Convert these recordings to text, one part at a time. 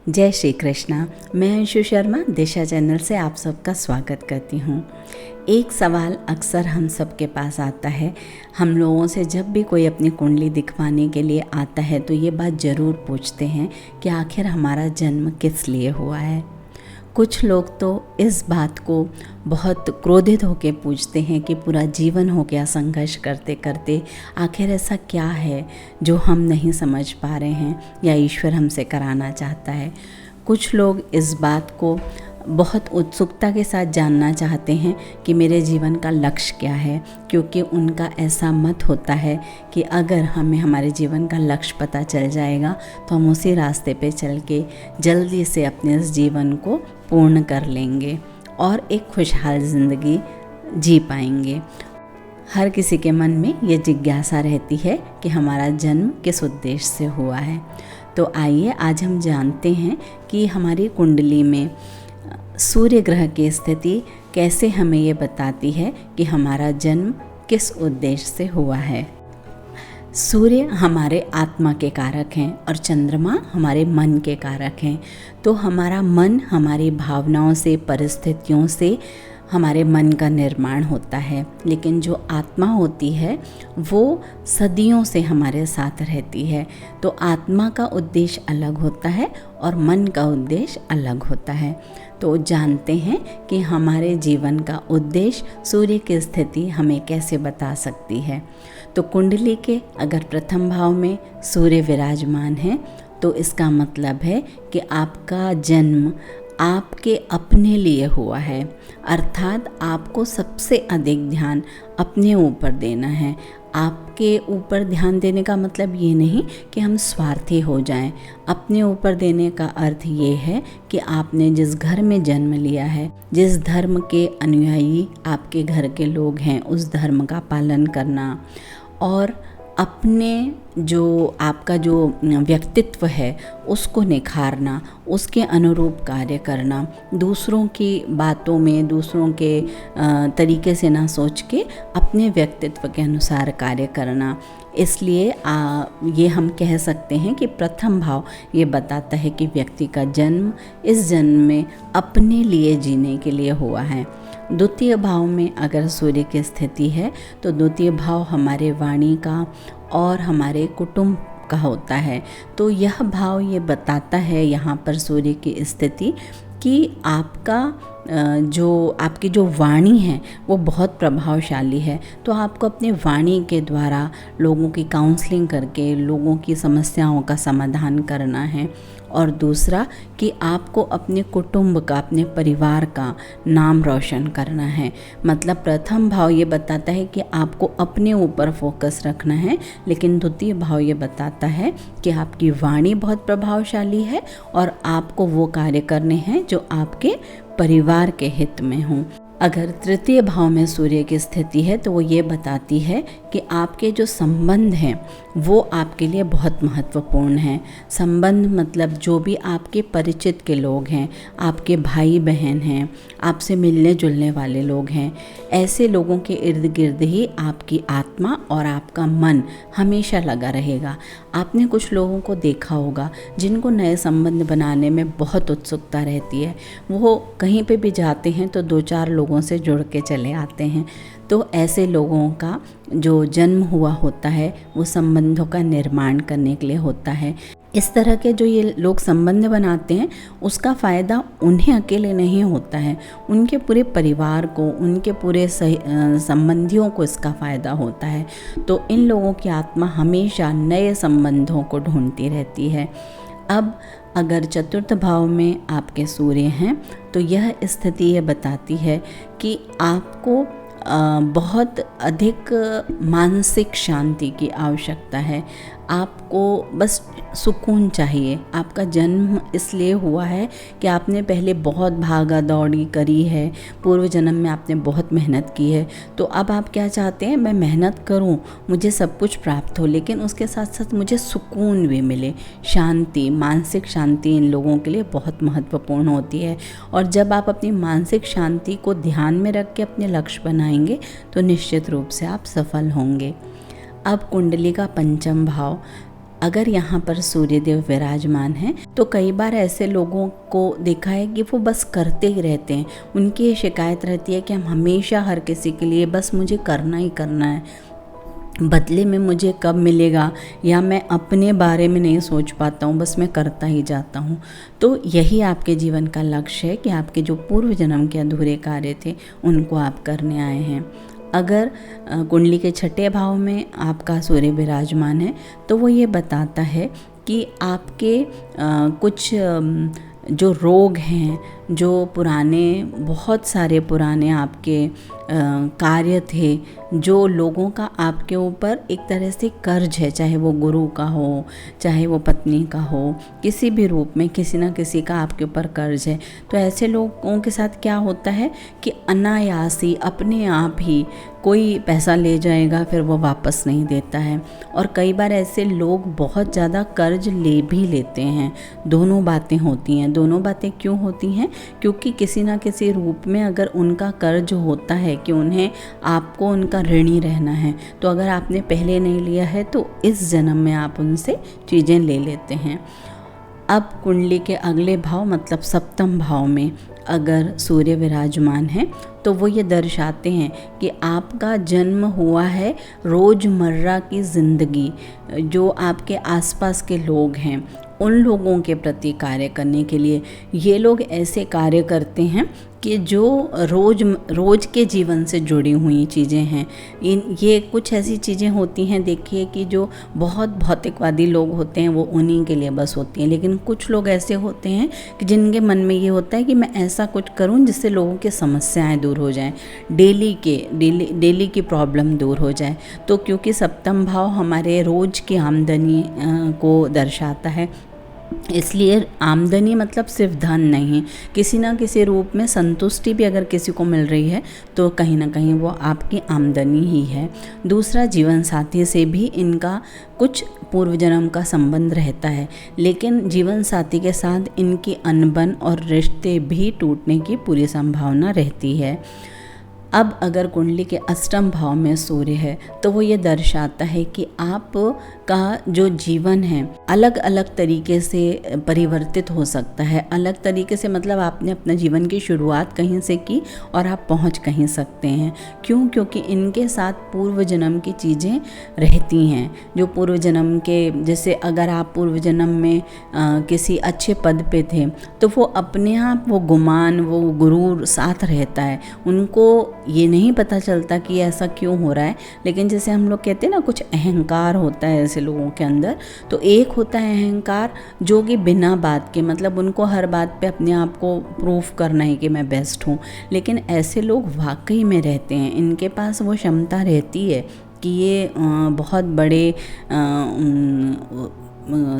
जय श्री कृष्णा। मैं अंशु शर्मा दिशा चैनल से आप सबका स्वागत करती हूँ। एक सवाल अक्सर हम सबके पास आता है। हम लोगों से जब भी कोई अपनी कुंडली दिखवाने के लिए आता है तो ये बात ज़रूर पूछते हैं कि आखिर हमारा जन्म किस लिए हुआ है। कुछ लोग तो इस बात को बहुत क्रोधित होकर पूछते हैं कि पूरा जीवन हो गया संघर्ष करते करते, आखिर ऐसा क्या है जो हम नहीं समझ पा रहे हैं या ईश्वर हमसे कराना चाहता है। कुछ लोग इस बात को बहुत उत्सुकता के साथ जानना चाहते हैं कि मेरे जीवन का लक्ष्य क्या है, क्योंकि उनका ऐसा मत होता है कि अगर हमें हमारे जीवन का लक्ष्य पता चल जाएगा तो हम उसी रास्ते पे चल के जल्दी से अपने इस जीवन को पूर्ण कर लेंगे और एक खुशहाल ज़िंदगी जी पाएंगे। हर किसी के मन में ये जिज्ञासा रहती है कि हमारा जन्म किस उद्देश्य से हुआ है। तो आइए आज हम जानते हैं कि हमारी कुंडली में सूर्य ग्रह की स्थिति कैसे हमें ये बताती है कि हमारा जन्म किस उद्देश्य से हुआ है। सूर्य हमारे आत्मा के कारक हैं और चंद्रमा हमारे मन के कारक हैं। तो हमारा मन हमारी भावनाओं से, परिस्थितियों से हमारे मन का निर्माण होता है, लेकिन जो आत्मा होती है वो सदियों से हमारे साथ रहती है। तो आत्मा का उद्देश्य अलग होता है और मन का उद्देश्य अलग होता है। तो जानते हैं कि हमारे जीवन का उद्देश्य सूर्य की स्थिति हमें कैसे बता सकती है। तो कुंडली के अगर प्रथम भाव में सूर्य विराजमान है तो इसका मतलब है कि आपका जन्म आपके अपने लिए हुआ है, अर्थात आपको सबसे अधिक ध्यान अपने ऊपर देना है। आपके ऊपर ध्यान देने का मतलब ये नहीं कि हम स्वार्थी हो जाएं। अपने ऊपर देने का अर्थ ये है कि आपने जिस घर में जन्म लिया है, जिस धर्म के अनुयायी आपके घर के लोग हैं, उस धर्म का पालन करना और अपने जो आपका जो व्यक्तित्व है उसको निखारना, उसके अनुरूप कार्य करना, दूसरों की बातों में, दूसरों के तरीके से ना सोच के अपने व्यक्तित्व के अनुसार कार्य करना। इसलिए ये हम कह सकते हैं कि प्रथम भाव ये बताता है कि व्यक्ति का जन्म इस जन्म में अपने लिए जीने के लिए हुआ है। द्वितीय भाव में अगर सूर्य की स्थिति है तो द्वितीय भाव हमारे वाणी का और हमारे कुटुंब का होता है। तो यह भाव ये बताता है यहाँ पर सूर्य की स्थिति कि आपकी जो वाणी है वो बहुत प्रभावशाली है। तो आपको अपने वाणी के द्वारा लोगों की काउंसलिंग करके लोगों की समस्याओं का समाधान करना है। और दूसरा कि आपको अपने कुटुंब का, अपने परिवार का नाम रोशन करना है। मतलब प्रथम भाव ये बताता है कि आपको अपने ऊपर फोकस रखना है, लेकिन द्वितीय भाव ये बताता है कि आपकी वाणी बहुत प्रभावशाली है और आपको वो कार्य करने हैं जो आपके परिवार के हित में हों। अगर तृतीय भाव में सूर्य की स्थिति है तो वो ये बताती है कि आपके जो संबंध हैं वो आपके लिए बहुत महत्वपूर्ण हैं। संबंध मतलब जो भी आपके परिचित के लोग हैं, आपके भाई बहन हैं, आपसे मिलने जुलने वाले लोग हैं, ऐसे लोगों के इर्द गिर्द ही आपकी आत्मा और आपका मन हमेशा लगा रहेगा। आपने कुछ लोगों को देखा होगा जिनको नए संबंध बनाने में बहुत उत्सुकता रहती है। वो कहीं पे भी जाते हैं तो 2-4 लोगों से जुड़ के चले आते हैं। तो ऐसे लोगों का जो जन्म हुआ होता है वो संबंधों का निर्माण करने के लिए होता है। इस तरह के जो ये लोग संबंध बनाते हैं उसका फ़ायदा उन्हें अकेले नहीं होता है, उनके पूरे परिवार को, उनके पूरे संबंधियों को इसका फ़ायदा होता है। तो इन लोगों की आत्मा हमेशा नए संबंधों को ढूंढती रहती है। अब अगर चतुर्थ भाव में आपके सूर्य हैं तो यह स्थिति ये बताती है कि आपको बहुत अधिक मानसिक शांति की आवश्यकता है। आपको बस सुकून चाहिए। आपका जन्म इसलिए हुआ है कि आपने पहले बहुत भागा दौड़ी करी है, पूर्व जन्म में आपने बहुत मेहनत की है। तो अब आप क्या चाहते हैं, मैं मेहनत करूं, मुझे सब कुछ प्राप्त हो, लेकिन उसके साथ साथ मुझे सुकून भी मिले। शांति, मानसिक शांति इन लोगों के लिए बहुत महत्वपूर्ण होती है। और जब आप अपनी मानसिक शांति को ध्यान में रख के अपने लक्ष्य बनाएंगे तो निश्चित रूप से आप सफल होंगे। अब कुंडली का पंचम भाव अगर यहाँ पर सूर्यदेव विराजमान हैं तो कई बार ऐसे लोगों को देखा है कि वो बस करते ही रहते हैं। उनकी ये शिकायत रहती है कि हम हमेशा हर किसी के लिए बस मुझे करना ही करना है, बदले में मुझे कब मिलेगा, या मैं अपने बारे में नहीं सोच पाता हूँ, बस मैं करता ही जाता हूँ। तो यही आपके जीवन का लक्ष्य है कि आपके जो पूर्व जन्म के अधूरे कार्य थे उनको आप करने आए हैं। अगर कुंडली के छठे भाव में आपका सूर्य विराजमान है तो वो ये बताता है कि आपके कुछ जो रोग हैं, जो पुराने, बहुत सारे पुराने आपके कार्य थे, जो लोगों का आपके ऊपर एक तरह से कर्ज है, चाहे वो गुरु का हो, चाहे वो पत्नी का हो, किसी भी रूप में किसी ना किसी का आपके ऊपर कर्ज है। तो ऐसे लोगों के साथ क्या होता है कि अनायासी अपने आप ही कोई पैसा ले जाएगा, फिर वो वापस नहीं देता है। और कई बार ऐसे लोग बहुत ज़्यादा कर्ज ले भी लेते हैं। दोनों बातें होती हैं। दोनों बातें क्यों होती हैं? क्योंकि किसी ना किसी रूप में अगर उनका कर्ज होता है कि उन्हें आपको उनका ऋणी रहना है, तो अगर आपने पहले नहीं लिया है तो इस जन्म में आप उनसे चीज़ें ले लेते हैं। अब कुंडली के अगले भाव मतलब सप्तम भाव में अगर सूर्य विराजमान है तो वो ये दर्शाते हैं कि आपका जन्म हुआ है रोज़मर्रा की ज़िंदगी, जो आपके आसपास के लोग हैं उन लोगों के प्रति कार्य करने के लिए। ये लोग ऐसे कार्य करते हैं कि जो रोज़ के जीवन से जुड़ी हुई चीज़ें हैं। ये कुछ ऐसी चीज़ें होती हैं, देखिए, कि जो बहुत भौतिकवादी लोग होते हैं वो उन्हीं के लिए बस होती हैं। लेकिन कुछ लोग ऐसे होते हैं कि जिनके मन में ये होता है कि मैं ऐसा कुछ करूं जिससे लोगों की समस्याएं दूर हो जाएं, डेली की प्रॉब्लम दूर हो जाए। तो क्योंकि सप्तम भाव हमारे रोज़ की आमदनी को दर्शाता है, इसलिए आमदनी मतलब सिर्फ धन नहीं, किसी ना किसी रूप में संतुष्टि भी अगर किसी को मिल रही है तो कहीं ना कहीं वो आपकी आमदनी ही है। दूसरा, जीवन साथी से भी इनका कुछ पूर्व जन्म का संबंध रहता है, लेकिन जीवन साथी के साथ इनकी अनबन और रिश्ते भी टूटने की पूरी संभावना रहती है। अब अगर कुंडली के अष्टम भाव में सूर्य है तो वो ये दर्शाता है कि आप का जो जीवन है अलग अलग तरीके से परिवर्तित हो सकता है। अलग तरीके से मतलब आपने अपना जीवन की शुरुआत कहीं से की और आप पहुंच कहीं सकते हैं। क्यों? क्योंकि इनके साथ पूर्व जन्म की चीज़ें रहती हैं। जो पूर्व जन्म के, जैसे अगर आप पूर्व जन्म में किसी अच्छे पद पे थे तो वो अपने आप वो गुमान, वो गुरूर साथ रहता है। उनको ये नहीं पता चलता कि ऐसा क्यों हो रहा है, लेकिन जैसे हम लोग कहते हैं ना, कुछ अहंकार होता है ऐसे लोगों के अंदर। तो एक होता है अहंकार जो कि बिना बात के, मतलब उनको हर बात पे अपने आप को प्रूफ करना है कि मैं बेस्ट हूँ। लेकिन ऐसे लोग वाकई में रहते हैं, इनके पास वो क्षमता रहती है कि ये बहुत बड़े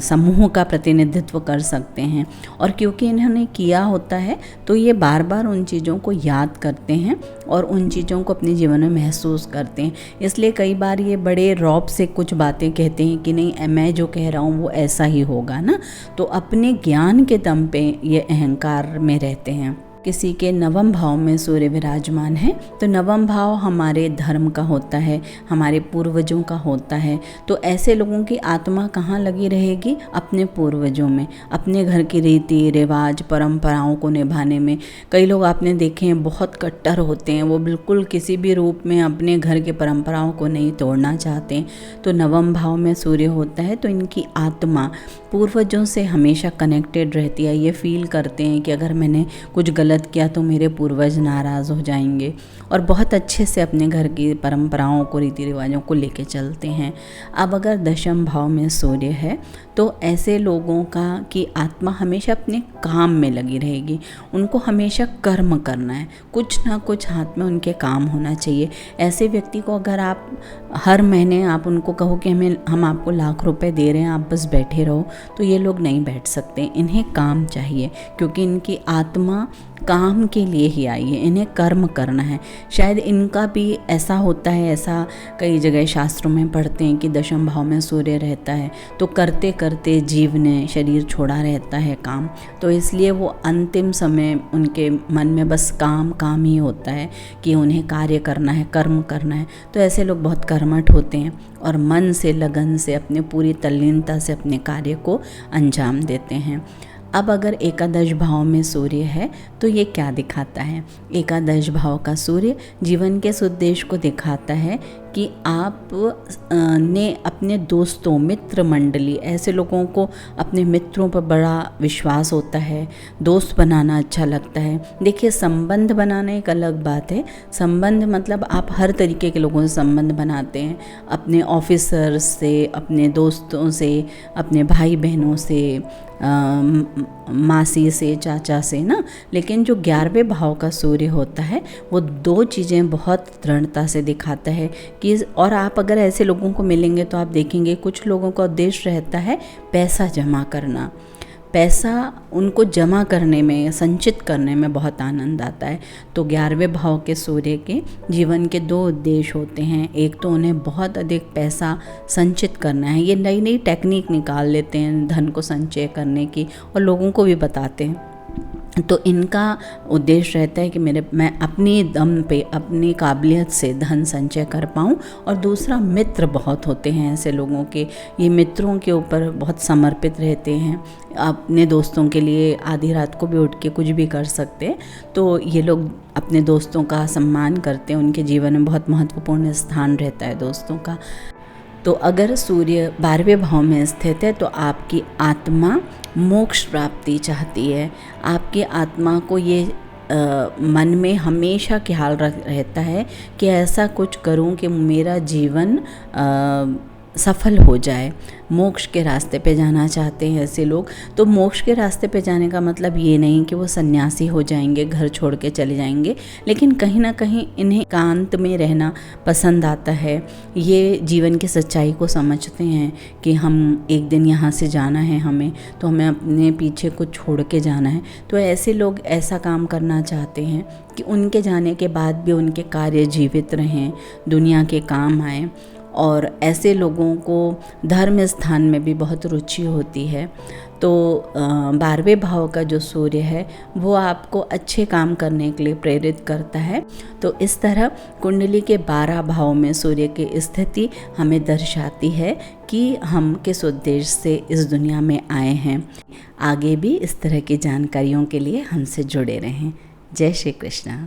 समूह का प्रतिनिधित्व कर सकते हैं। और क्योंकि इन्होंने किया होता है तो ये बार बार उन चीज़ों को याद करते हैं और उन चीज़ों को अपने जीवन में महसूस करते हैं। इसलिए कई बार ये बड़े रौब से कुछ बातें कहते हैं कि नहीं, मैं जो कह रहा हूँ वो ऐसा ही होगा ना। तो अपने ज्ञान के दम पे ये अहंकार में रहते हैं। किसी के नवम भाव में सूर्य विराजमान है तो नवम भाव हमारे धर्म का होता है, हमारे पूर्वजों का होता है। तो ऐसे लोगों की आत्मा कहाँ लगी रहेगी? अपने पूर्वजों में, अपने घर की रीति रिवाज परंपराओं को निभाने में। कई लोग आपने देखे हैं बहुत कट्टर होते हैं, वो बिल्कुल किसी भी रूप में अपने घर के परंपराओं को नहीं तोड़ना चाहते। तो नवम भाव में सूर्य होता है तो इनकी आत्मा पूर्वजों से हमेशा कनेक्टेड रहती है। ये फील करते हैं कि अगर मैंने कुछ गलत किया तो मेरे पूर्वज नाराज़ हो जाएंगे, और बहुत अच्छे से अपने घर की परंपराओं को, रीति रिवाजों को लेके चलते हैं। अब अगर दशम भाव में सूर्य है तो ऐसे लोगों का की आत्मा हमेशा अपने काम में लगी रहेगी। उनको हमेशा कर्म करना है, कुछ ना कुछ हाथ में उनके काम होना चाहिए। ऐसे व्यक्ति को अगर आप हर महीने आप उनको कहो कि हम आपको लाख रुपए दे रहे हैं, आप बस बैठे रहो, तो ये लोग नहीं बैठ सकते। इन्हें काम चाहिए, क्योंकि इनकी आत्मा काम के लिए ही आई है, इन्हें कर्म करना है। शायद इनका भी ऐसा होता है, ऐसा कई जगह शास्त्रों में पढ़ते हैं कि दशम भाव में सूर्य रहता है, तो करते करते जीव ने शरीर छोड़ा रहता है काम, तो इसलिए वो अंतिम समय उनके मन में बस काम काम ही होता है कि उन्हें कार्य करना है, कर्म करना है। तो ऐसे लोग बहुत कर्मठ होते हैं और मन से, लगन से, अपने पूरी तल्लीनता से अपने कार्य को अंजाम देते हैं। अब अगर एकादश भाव में सूर्य है तो ये क्या दिखाता है? एकादश भाव का सूर्य जीवन के उद्देश्य को दिखाता है कि आप ने अपने दोस्तों, मित्र मंडली, ऐसे लोगों को, अपने मित्रों पर बड़ा विश्वास होता है, दोस्त बनाना अच्छा लगता है। देखिए, संबंध बनाना एक अलग बात है। संबंध मतलब आप हर तरीके के लोगों से संबंध बनाते हैं, अपने ऑफिसर से, अपने दोस्तों से, अपने भाई बहनों से, मासी से, चाचा से ना। लेकिन जो 11वें भाव का सूर्य होता है वो दो चीज़ें बहुत दृढ़ता से दिखाता है कि, और आप अगर ऐसे लोगों को मिलेंगे तो आप देखेंगे कुछ लोगों का उद्देश्य रहता है पैसा जमा करना। पैसा उनको जमा करने में, संचित करने में बहुत आनंद आता है। तो 11वें भाव के सूर्य के जीवन के दो उद्देश्य होते हैं। एक तो उन्हें बहुत अधिक पैसा संचित करना है, ये नई नई टेक्निक निकाल लेते हैं धन को संचय करने की और लोगों को भी बताते हैं। तो इनका उद्देश्य रहता है कि मैं अपनी दम पे, अपनी काबिलियत से धन संचय कर पाऊँ। और दूसरा, मित्र बहुत होते हैं ऐसे लोगों के, ये मित्रों के ऊपर बहुत समर्पित रहते हैं, अपने दोस्तों के लिए आधी रात को भी उठ के कुछ भी कर सकते हैं। तो ये लोग अपने दोस्तों का सम्मान करते हैं, उनके जीवन में बहुत महत्वपूर्ण स्थान रहता है दोस्तों का। तो अगर सूर्य 12वें भाव में स्थित है तो आपकी आत्मा मोक्ष प्राप्ति चाहती है। आपकी आत्मा को ये मन में हमेशा ख्याल रहता है कि ऐसा कुछ करूं कि मेरा जीवन सफल हो जाए। मोक्ष के रास्ते पे जाना चाहते हैं ऐसे लोग। तो मोक्ष के रास्ते पे जाने का मतलब ये नहीं कि वो सन्यासी हो जाएंगे, घर छोड़ के चले जाएंगे, लेकिन कहीं ना कहीं इन्हें एकांत में रहना पसंद आता है। ये जीवन की सच्चाई को समझते हैं कि हम एक दिन यहाँ से जाना है, हमें तो हमें अपने पीछे कुछ छोड़ के जाना है। तो ऐसे लोग ऐसा काम करना चाहते हैं कि उनके जाने के बाद भी उनके कार्य जीवित रहें, दुनिया के काम आए। और ऐसे लोगों को धर्म स्थान में भी बहुत रुचि होती है। तो 12वें भाव का जो सूर्य है वो आपको अच्छे काम करने के लिए प्रेरित करता है। तो इस तरह कुंडली के 12 भाव में सूर्य की स्थिति हमें दर्शाती है कि हम किस उद्देश्य से इस दुनिया में आए हैं। आगे भी इस तरह की जानकारियों के लिए हमसे जुड़े रहें। जय श्री कृष्ण।